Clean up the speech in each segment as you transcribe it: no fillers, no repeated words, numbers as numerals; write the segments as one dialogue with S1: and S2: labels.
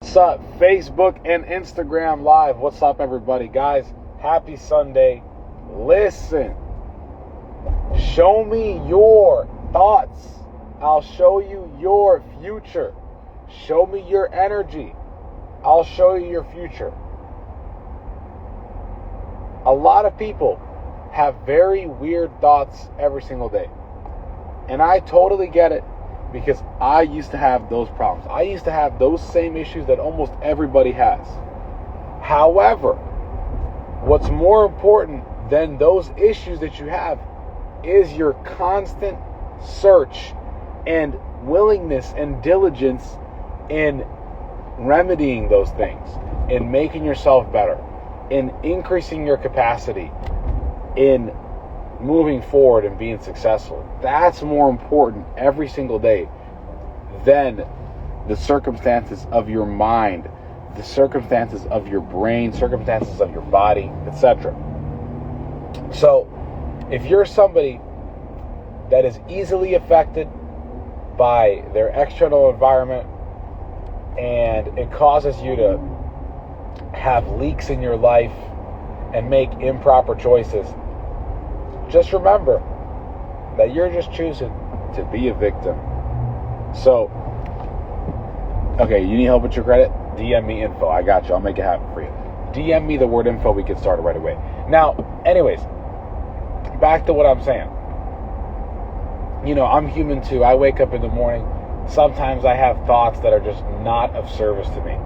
S1: What's up, Facebook and Instagram Live? What's up, everybody? Guys, happy Sunday. Listen, show me your thoughts. I'll show you your future. Show me your energy. I'll show you your future. A lot of people have very weird thoughts every single day. And I totally get it. Because I used to have those problems. I used to have those same issues that almost everybody has. However, what's more important than those issues that you have is your constant search and willingness and diligence in remedying those things, in making yourself better, in increasing your capacity, in moving forward and being successful. That's more important every single day than the circumstances of your mind, the circumstances of your brain, circumstances of your body, etc. So, if you're somebody that is easily affected by their external environment and it causes you to have leaks in your life and make improper choices, just remember that you're just choosing to be a victim. So, okay, you need help with your credit? DM me info. I got you. I'll make it happen for you. DM me the word info. We get started right away. Now, anyways, back to what I'm saying. You know, I'm human too. I wake up in the morning. Sometimes I have thoughts that are just not of service to me.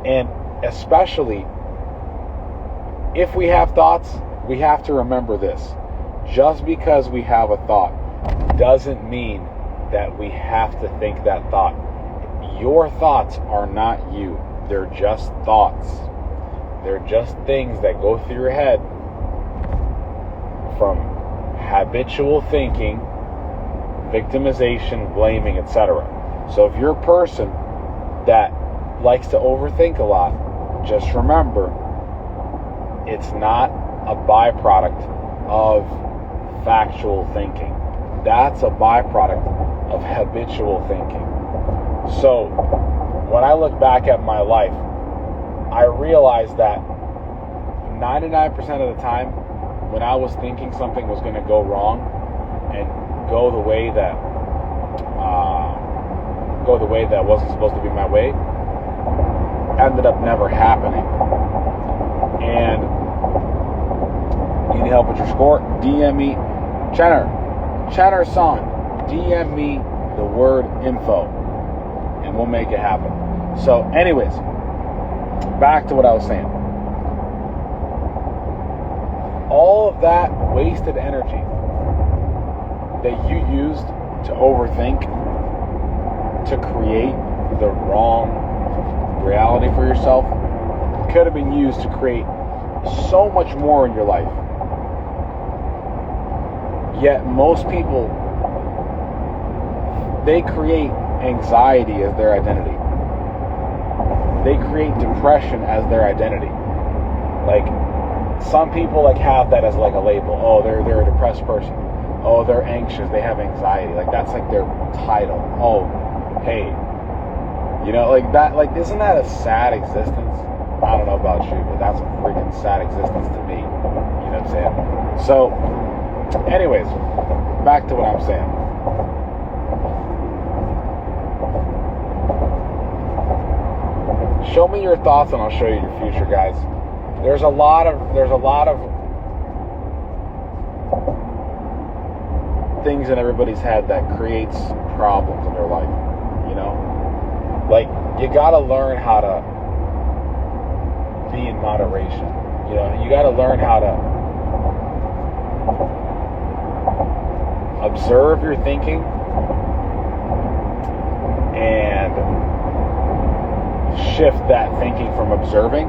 S1: And especially if we have thoughts, we have to remember this. Just because we have a thought doesn't mean that we have to think that thought. Your thoughts are not you. They're just thoughts. They're just things that go through your head from habitual thinking, victimization, blaming, etc. So if you're a person that likes to overthink a lot, just remember it's not a byproduct of factual thinking. That's a byproduct of habitual thinking. So when I look back at my life, I realized that 99% of the time when I was thinking something was going to go wrong and go the way that wasn't supposed to be my way, ended up never happening. And you need help with your score? DM me Cheddar Son. DM me the word info and we'll make it happen. So anyways, back to what I was saying. All of that wasted energy that you used to overthink, to create the wrong reality for yourself, could have been used to create so much more in your life. Yet most people, they create anxiety as their identity. They create depression as their identity. Like, some people have that as like a label. Oh, they're a depressed person. Oh, they're anxious. They have anxiety. Like, that's like their title. Oh, hey, you know, like that. Like, isn't that a sad existence? I don't know about you, but that's a freaking sad existence to me. You know what I'm saying? So, anyways, back to what I'm saying. Show me your thoughts and I'll show you your future, guys. There's a lot of things in everybody's head that creates problems in their life, you know? Like, you gotta learn how to be in moderation. You know, you gotta learn how to observe your thinking and shift that thinking from observing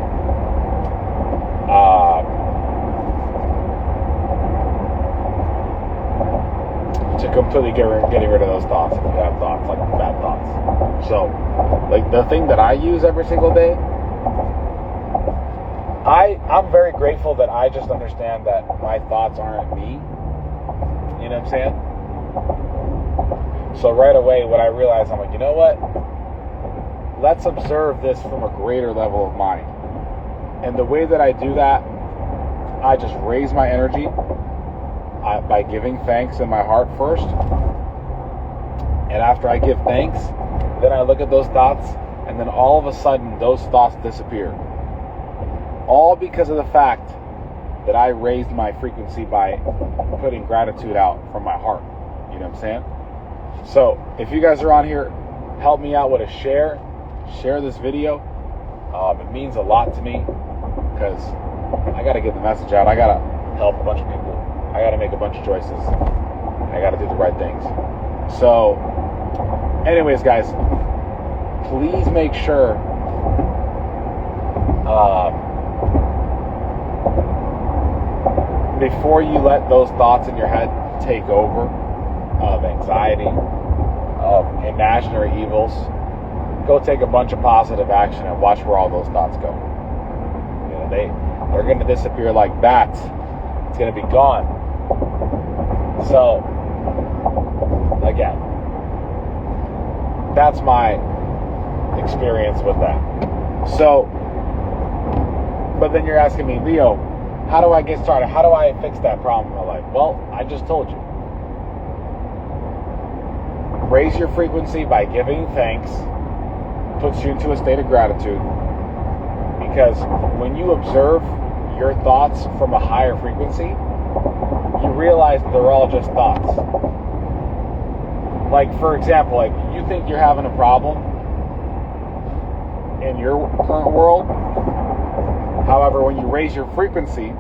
S1: to completely getting rid of those thoughts if you have thoughts, like bad thoughts. So, like, the thing that I use every single day, I'm very grateful that I just understand that my thoughts aren't me. You know what I'm saying? So right away, when I realized, I'm like, you know what? let's observe this from a greater level of mind. And the way that I do that, I just raise my energy by giving thanks in my heart first. And after I give thanks, then I look at those thoughts, and then all of a sudden those thoughts disappear. All because of the fact that I raised my frequency by putting gratitude out from my heart. You know what I'm saying? So if you guys are on here, help me out with a share. Share this video. It means a lot to me because I got to get the message out. I got to help a bunch of people. I got to make a bunch of choices. I got to do the right things. So anyways, guys, please make sure before you let those thoughts in your head take over of anxiety, of imaginary evils, go take a bunch of positive action and watch where all those thoughts go. You know, they're going to disappear like bats. It's going to be gone. So, again, that's my experience with that. So, but then you're asking me, Leo, how do I get started? How do I fix that problem in my life? Well, I just told you. Raise your frequency by giving thanks. Puts you into a state of gratitude. Because when you observe your thoughts from a higher frequency, you realize that they're all just thoughts. Like, for example, like you think you're having a problem in your current world. However, when you raise your frequency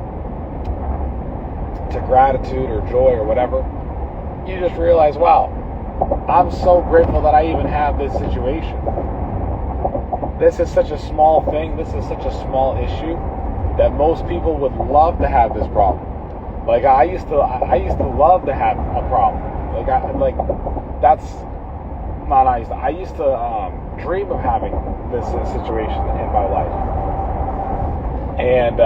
S1: to gratitude or joy or whatever, you just realize, wow, I'm so grateful that I even have this situation. This is such a small thing. This is such a small issue that most people would love to have this problem. Like I used to love to have a problem. I used to dream of having this situation in my life. And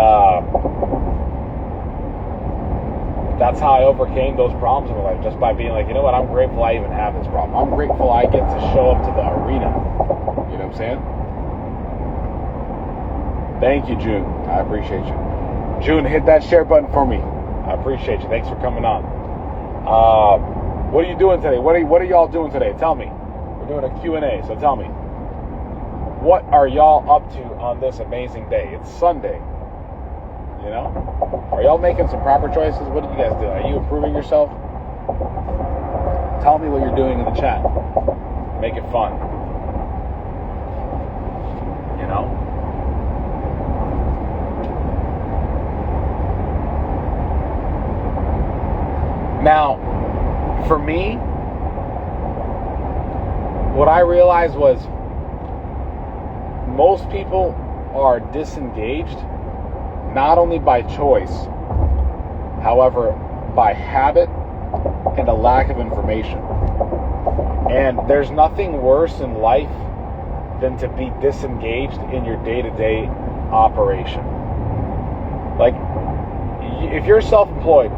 S1: that's how I overcame those problems in my life, just by being like, you know what, I'm grateful I even have this problem. I'm grateful I get to show up to the arena. You know what I'm saying? Thank you, June. I appreciate you. June, hit that share button for me. I appreciate you. Thanks for coming on. What are you doing today? What are y'all doing today? Tell me. We're doing a Q&A, so tell me. What are y'all up to on this amazing day? It's Sunday. You know? Are y'all making some proper choices? What do you guys do? Are you improving yourself? Tell me what you're doing in the chat. Make it fun. You know? Now, for me, what I realized was most people are disengaged, not only by choice, however, by habit and a lack of information. And there's nothing worse in life than to be disengaged in your day-to-day operation. Like, if you're self-employed,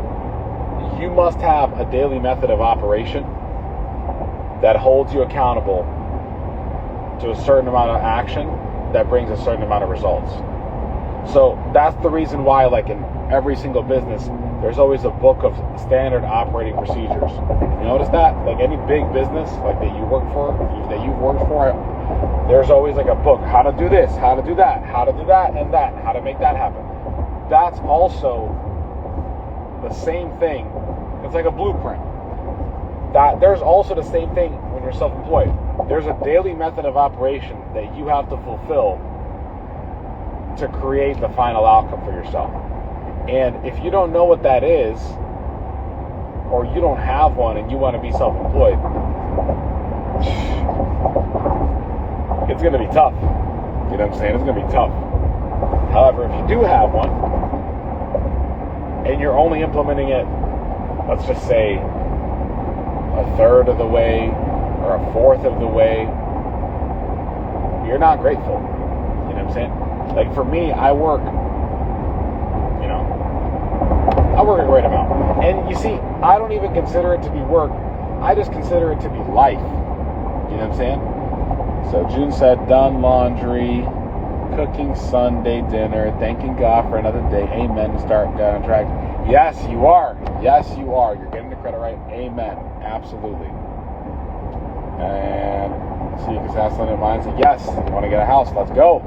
S1: you must have a daily method of operation that holds you accountable to a certain amount of action that brings a certain amount of results. So that's the reason why, like in every single business, there's always a book of standard operating procedures. You notice that? Like any big business, like that you've worked for, there's always like a book, how to do this, how to do that, how to do that, and that, how to make that happen. That's also the same thing. It's like a blueprint. That there's also the same thing when you're self-employed. There's a daily method of operation that you have to fulfill to create the final outcome for yourself. And if you don't know what that is, or you don't have one and you want to be self-employed, it's going to be tough. You know what I'm saying? It's going to be tough. However, if you do have one, and you're only implementing it, let's just say, a third of the way, or a fourth of the way, you're not grateful. You know what I'm saying? Like for me, I work a great amount. And you see, I don't even consider it to be work. I just consider it to be life. You know what I'm saying? So June said, done laundry, cooking Sunday dinner, thanking God for another day. Amen. Start on track. Yes, you are. Yes, you are. You're getting the credit right. Amen. Absolutely. And so you can have something in mind. Say, yes, you want to get a house. Let's go.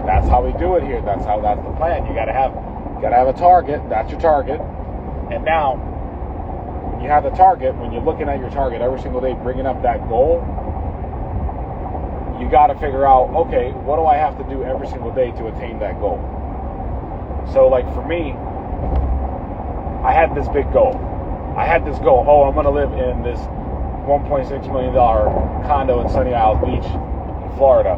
S1: That's how we do it here. That's the plan. You gotta have a target. That's your target. And now, when you have the target, when you're looking at your target every single day, bringing up that goal, you got to figure out, okay, what do I have to do every single day to attain that goal? So, like for me, I had this big goal. I had this goal. Oh, I'm going to live in this $1.6 million condo in Sunny Isles Beach, in Florida.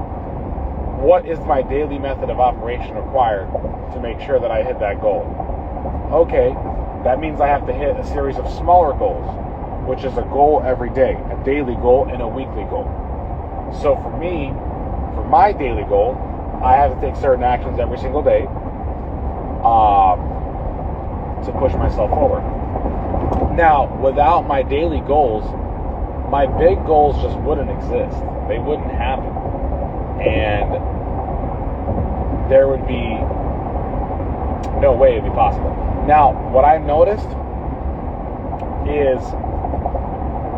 S1: What is my daily method of operation required to make sure that I hit that goal? Okay, that means I have to hit a series of smaller goals, which is a goal every day, a daily goal and a weekly goal. So for me, for my daily goal, I have to take certain actions every single day to push myself forward. Now, without my daily goals, my big goals just wouldn't exist. They wouldn't happen. And there would be no way it'd be possible. Now, what I've noticed is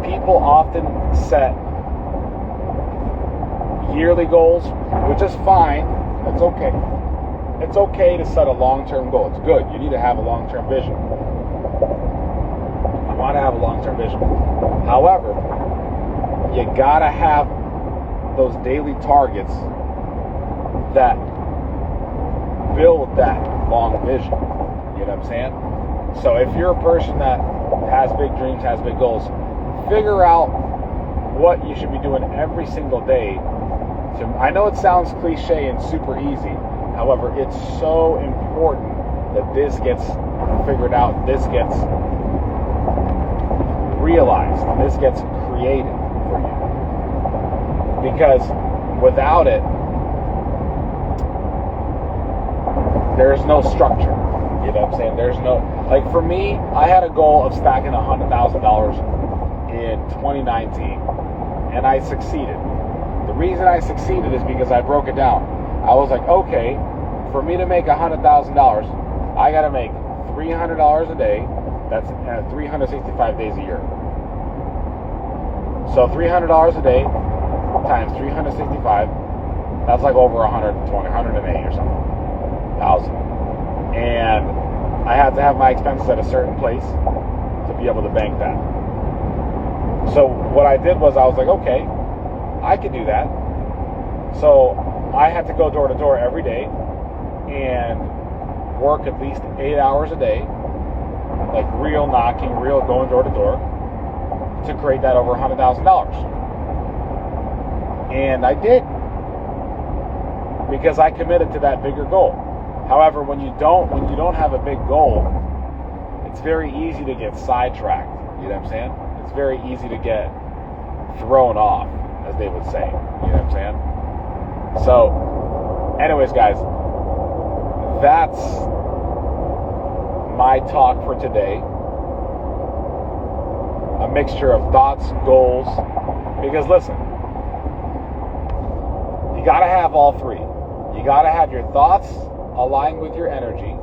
S1: people often set yearly goals, which is fine. It's okay. It's okay to set a long-term goal. It's good. You need to have a long-term vision. You want to have a long-term vision. However, you gotta have those daily targets that build that long vision. You know what I'm saying? So if you're a person that has big dreams, has big goals, figure out what you should be doing every single day. I know it sounds cliche and super easy. However, it's so important that this gets figured out, this gets realized, and this gets created for you. Because without it, there's no structure. You know what I'm saying? There's no, like for me, I had a goal of stacking $100,000 in 2019, and I succeeded. The reason I succeeded is because I broke it down. I was like, okay, for me to make $100,000, I got to make $300 a day. That's 365 days a year. So $300 a day times 365, that's like over 120, 108 or something, thousand. And I had to have my expenses at a certain place to be able to bank that. So what I did was I was like, okay, I could do that. So I had to go door to door every day and work at least 8 hours a day, like real knocking, real going door to door, to create that over $100,000. And I did, because I committed to that bigger goal. However, when you don't have a big goal, it's very easy to get sidetracked. You know what I'm saying? It's very easy to get thrown off, as they would say. You know what I'm saying? So, anyways, guys, that's my talk for today. A mixture of thoughts, goals, because listen, you gotta have all three. You gotta have your thoughts aligned with your energy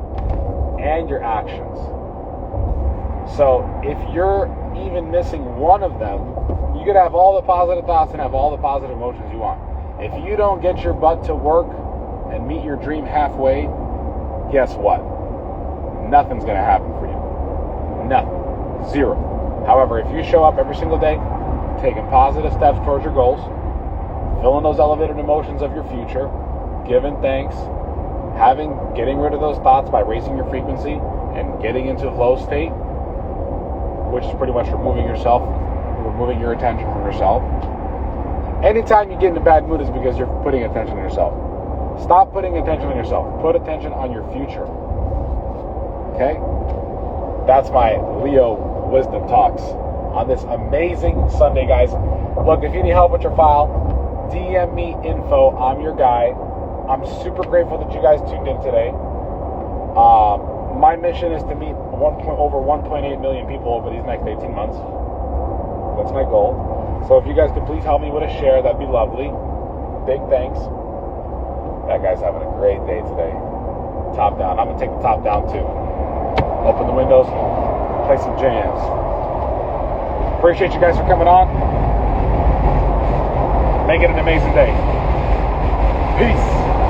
S1: and your actions. So if you're even missing one of them, you could have all the positive thoughts and have all the positive emotions you want. If you don't get your butt to work and meet your dream halfway, guess what? Nothing's gonna happen for you. Nothing. Zero. However, if you show up every single day, taking positive steps towards your goals, filling those elevated emotions of your future, giving thanks, getting rid of those thoughts by raising your frequency and getting into a flow state, which is pretty much removing your attention from yourself. Anytime you get in a bad mood is because you're putting attention on yourself. Stop putting attention on yourself. Put attention on your future. Okay? That's my Leo Wisdom Talks on this amazing Sunday, guys. Look, if you need help with your file, DM me info. I'm your guy. I'm super grateful that you guys tuned in today. My mission is to meet over 1.8 million people over these next 18 months. That's my goal. So if you guys could please help me with a share, that'd be lovely. big thanks. That guy's having a great day today. Top down. I'm going to take the top down too. Open the windows, play some jams. Appreciate you guys for coming on. Make it an amazing day. Peace.